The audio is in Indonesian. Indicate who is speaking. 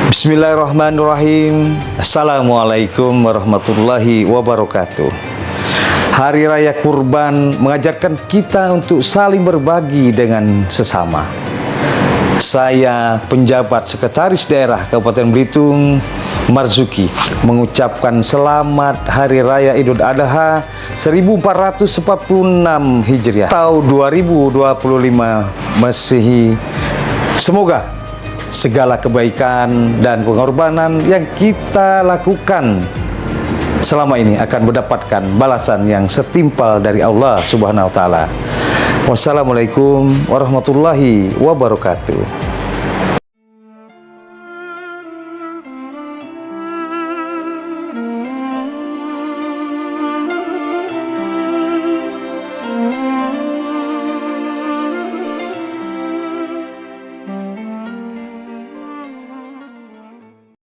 Speaker 1: Bismillahirrahmanirrahim. Assalamualaikum warahmatullahi wabarakatuh. Hari Raya Kurban mengajarkan kita untuk saling berbagi dengan sesama. Saya penjabat Sekretaris Daerah Kabupaten Belitung, Marzuki, mengucapkan selamat Hari Raya Idul Adha 1446 Hijriah atau 2025 Masehi. Semoga segala kebaikan dan pengorbanan yang kita lakukan selama ini akan mendapatkan balasan yang setimpal dari Allah Subhanahu wa taala. Wassalamualaikum warahmatullahi wabarakatuh.